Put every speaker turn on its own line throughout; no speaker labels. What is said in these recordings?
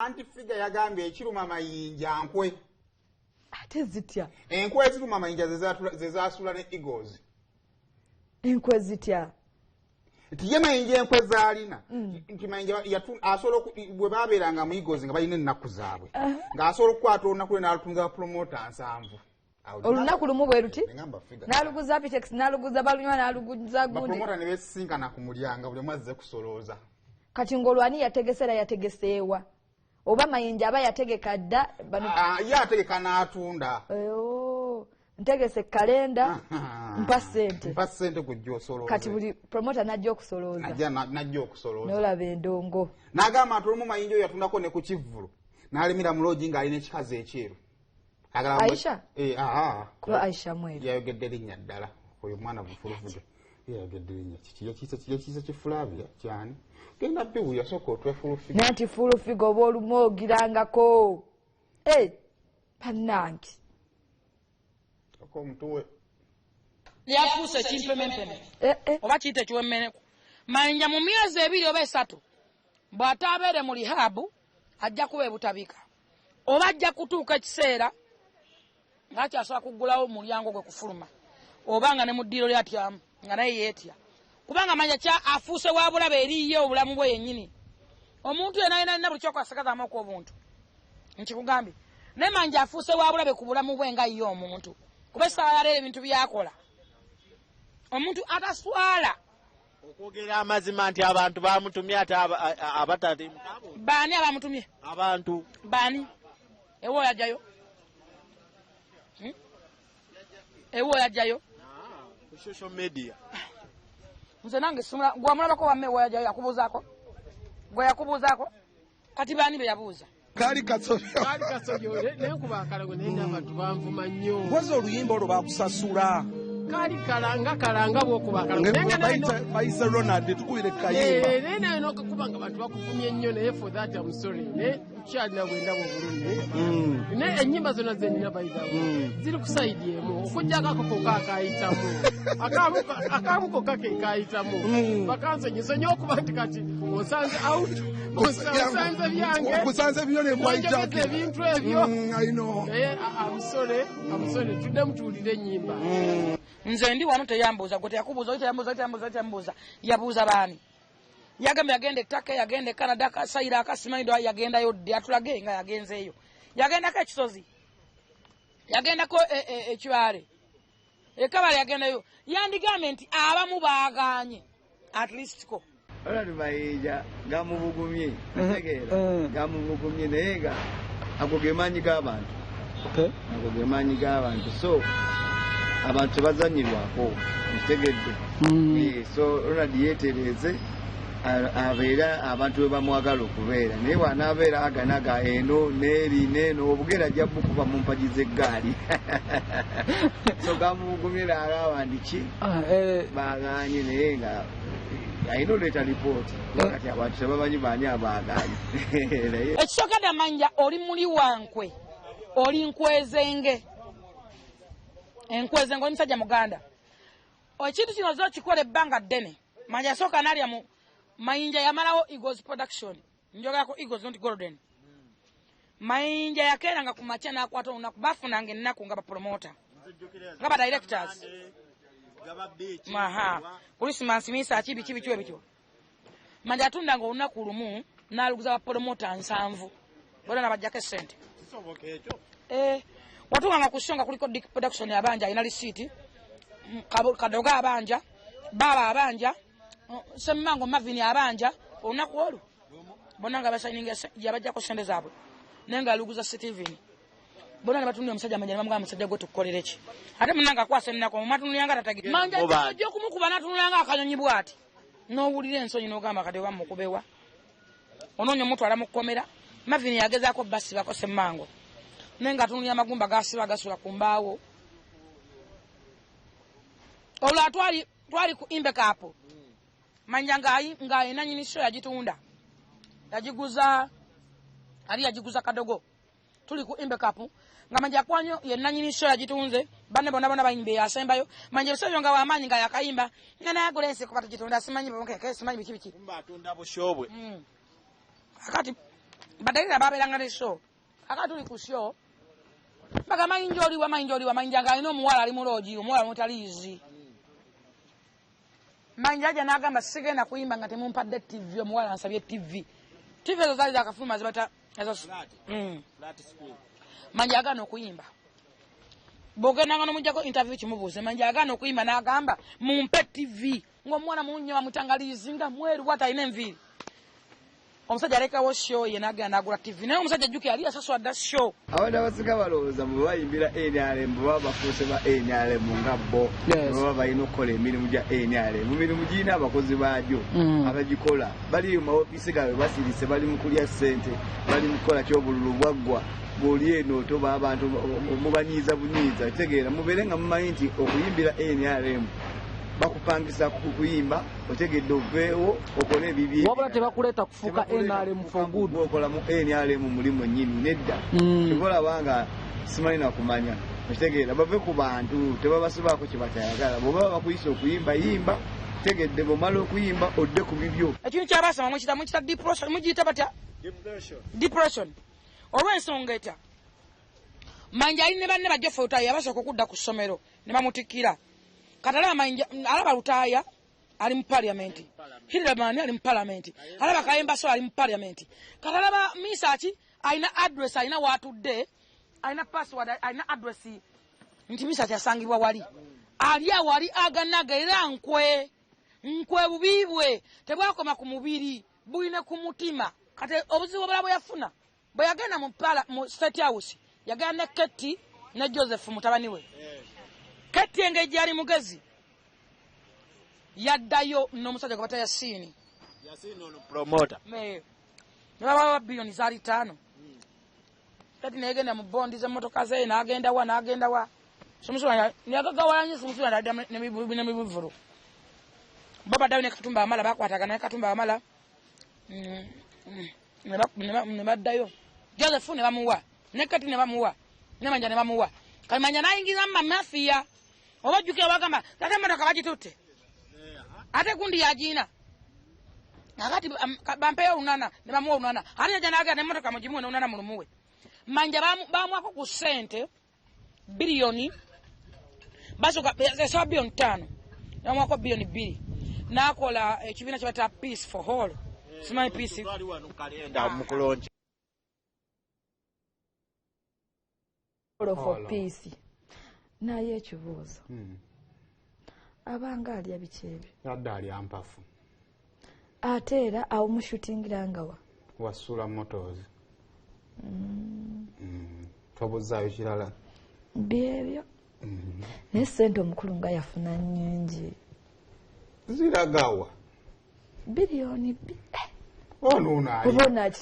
Anti figure yagambye ekiruma Mayinja nkwe.
Ate zitya.
Enkwe eziruma Mayinja zezasula ne Eagles.
Enkwe zitya.
Tiye Mayinja enkwe zaalina. Nti Mayinja asobola bwe babeeranga mu Eagles nga balina ennaku zaabwe. Ng'asobola okukwata olunaku lwe n'alutunza promoter 7.
Olunaku lumu bwe luti? N'aluguza Apitex, n'aluguza Balunywa, n'aluguza Gundi.
Bapromota ne beesinkana ku mulyango buli mwazze kusolooza.
Kati ng'olwani yategesera yategeseewa. Oba Mayinja aba yategeka dda.
Ye ategeka n'atunda.
Ntegese kalenda mpa ssente.
Mpa ssente kujja osolooza.
Kati buli promota n'ajja okusolooza.
N'ajja okusolooza.
N'olaba endongo.
N'agamba nti olumu Mayinja oyo yatundako ne ku Kivvulu. N'alimira mu loogi ng'alina ekikazi ekyeru.
Aisha?
Kuba
Aisha mweru.
Yayogedde linnya ddala. Oyo mwana bufulufuge. Yayogedde linnya. Kikiisa Kifulavia kyani. Genda biwu yasooka otwefulufiga.
Nanti fulufiga oba olumu ogirangako. Pannange.
Ako omutuwe.
Yafuuse kimpemempeme. Oba kiyite kiwemmeneko. Mayinja mu myezi 2 oba 3 bw'ataabeere mu lihabu ajja kuba ebutabika. Oba ajja kutuuka ekiseera ng'akyasobola kuggulawo omulyango gwe kufuluma. Oba nga ne mu ddiiro lyatyamu nga naye yeetya. Kubanga Mayinja afuuse wa bulabe eriyo obulamu bwe yennyini. Omuntu yenna alina buli kyokwasagazaamu obuntu. Nkikugambye. Naye Mayinja afuuse wa bulabe ku bulamu bwe nga ye omuntu. Kuba essaawa ya leero ebintu byakola. Omuntu ataswala.
Okwogera amazima nti abantu bamutumye ate abatali.
Bani abamutumye?
Abantu.
Bani? Ewo yajjayo? Ewo yajjayo?
Ku social media.
Nze nange simula gwamulabako wamme ewo yajjayo yakubuuzaako? Gwe yakubuuzaako? Kati bani be yabuuza?
Kali
kasobyo naye kuba akalago naye n'abantu banvuma nnyo.
Mpozi oluyimba olwo bakusasula.
Kali kalanga bw'okuba akalago.
Bayise Ronald tukubire kayimba.
Naye naye n'okuba nga abantu bakuvumye nnyo naye for that I'm sorry. Ne kyalina bwendabo obulungi. Ne ennyimba zonna zenina bayitamu. Ziri ku sayidi emu. Okujjako akakoko akayitamu. Akamu kokka ke kayitamu. Bakansonyiso nnyo okuba nti kati osanze out. Osanze byange.
Okusanze byo ne mwajjako.
Ebintu ebyo.
I know.
I'm sorry. Tudde mutuulire ennyimba.
Nze ndi wano teyambuuza gwe teyakubuuza teyambuuza yabuuza bani yagamba yagenda ettaka yagenda Canada kasayira akasimanyido yagendayo dde atulage nga yagenzeeyo yagendako ekisozi yagendako ekibaale ekabale yagendayo yandigambye nti abamu baagaanye at least ko
olwali Mayinja gamubugumye tegeera gamubugumye naye nga ago ge maanyi g'abantu ago ge maanyi g'abantu so abantu bazanyirwako mutegedde so Ronald yeetereze abeera abantu we bamwagala okubeera naye wanaabeera aganaga eno neeri neeno obugera ajja bukuba mu mpagi z'eggaali so gamubugumye naagamba nti ki baagaanye naye nga ayina oleeta lipooti kati abantu tebamanyi baani abaagaanye
ekisookedde Mayinja oli muli wankwe oli nkwezenge enkweze ngo musajja muganda ekintu kino zo kikola ebbanga ddene Mayinja asooka n'alya mu Mayinja yamalawo Eagles production njogako Eagles not golden Mayinja yakeeranga ku makya n'akwata olunaku bafunanga ennaku nga bapromota nga badirectors Christmas misa kibi ebityo Mayinja atundanga olunaku lumu n'aluguza bapromota 7 bona nabajjako essente watunganga ku songa kuliko Dick production abanja ina receipt kadoga abanja baba abanja semmango mavini abanja onaku olu bonanga basayininga yabajja ko sende zabwe nenga aluguza Steven bona nabatunye omusajja Mayinja bamugamba musajja gwe tukolere ki ate munanga kwase nnako matunulanga tatagi Mayinja tajja kumukuba natunulanga akanyonyi bwati n'owulira ensonyi n'ogamba kade bamukubewa ononyo omuntu alamukomera mavini yagezaako basi bako semmango nenga tunulia magumba gasiba gasula kumbaawo ola twali ku imbeka hapo Mayinja nga ina nyini sho yagitunda yagiguza ali yagiguza kadogo tuli ku imbeka hapo nga Mayinja kwanyo yenna nyini sho yagitunze banne bona bayimbe yasembayo Mayinja sebyo nga wamanyi nga yakayimba ngana yagolense kubata gitunda simanyi bonke simanyi biki
kumba atunda bushobwe
akati badalira baberanga ne show akatuli ku show baga Mayinja oliwa Mayinja ng'alina omuwala ali muloji omuwala mutaliizi Mayinja aja n'agamba sigenda kuyimba nga temumpadde TV omuwala ansabye TV ezo zaali zakafuluma zibata ezo Mayinja agaana okuyimba bw'ogendanga n'omuggyako interview kimubuuze Mayinja agaana okuyimba n'agamba mumpe TV ng'omwana munnya bamutangaliizi nga mweru bw'ati alina enviiri omusajja alekawo show ye n'agenda n'agula TV naye omusajja ajjukira yali asasula dda show
abantu abasinga balowooza bwe bayimbira NRM bwe baba bafuuse ba NRM nga bo bwe baba balina okukola emirimu gya NRM emirimu girina abakozi baagyo abagikola bali mu maofiisi gaabwe basirise bali mu kulya ssente bali mu kukola ky'obululu bwaggwa bw'oli eno toba abantu mubanyiiza bunyiiza tegeera mubeere nga mumanyi nti okuyimbira NRM bakupangisa kuyimba otegedde oveewo okole ebibye
wabula tebakuleeta kufuuka NRM for good
okola mu NRM mulimu nnyini nedda tekolabanga simanyi nakumanya okitegeera bave ku bantu tebabasibaako kye batayagala bwe baba bakuyisa okuyimba yimba tegedde bw'omala okuyimba odde ku bibyo
ekintu kyabasoma mukita depression mugiyita batya depression olw'ensonga etya Mayinja ali ne banne bajja Lutaaya yabasooka okudda ku ssomero ne bamutikkira katalaba Mayinja alaba Lutaaya ali mu parliament Hilabani ali mu parliament alaba Kayemba so ali mu parliament katalaba Misaki alina address alina waatudde alina password alina address nti Misaki asangibwa wali ali awali aganaga era nkwe bubibwe tebwakoma ku mubiri buyine ku mutima kati obuzibu obulala bwe yafuna bwe yagenda mu State House yagenda ne Keti ne Joseph mutabani we Keti engejja ali mugezi yaddayo n'omusajja gwe bata Yasini
ono promoter
ne baba bilioni zaali 5 Keti negenda mu bondi z'emmotoka ze n'agenda wa somusula yagagawalanye somusula ne mibuvulu baba dayo ne Katumba Amala bakwatagana ne Katumba Amala ne baddayo Joseph ne bamuwa ne Kati ne bamuwa ne Mayinja ne bamuwa kali Mayinja n'ayingiza mu mafia obajjukira bagamba tate emmotoka bagitutte ate gundi yagina nakati bampeyo lunana ne bamuwa lunana ate yajja n'agenda emmotoka mugimuwe n'olunana mulumuwe Mayinja bamuwako ku ssente biliyoni basoka esaba biliyoni 5 bamuwako biliyoni 2 n'akola ekibiina kye bata peace for all simanyi peace
for peace naye ekibuuzo abanga alya biki ebyo
yadde alya mpafu
ate era awumushutingira nga
wasula motors tobuzaayo kirala
byebyo naye ssente omukulu nga yafuna nnyingi
ziragawa
biliyoni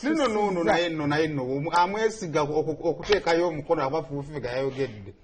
nno naye nno amwesiga okuteekayo omukono abafuufiga yayogedde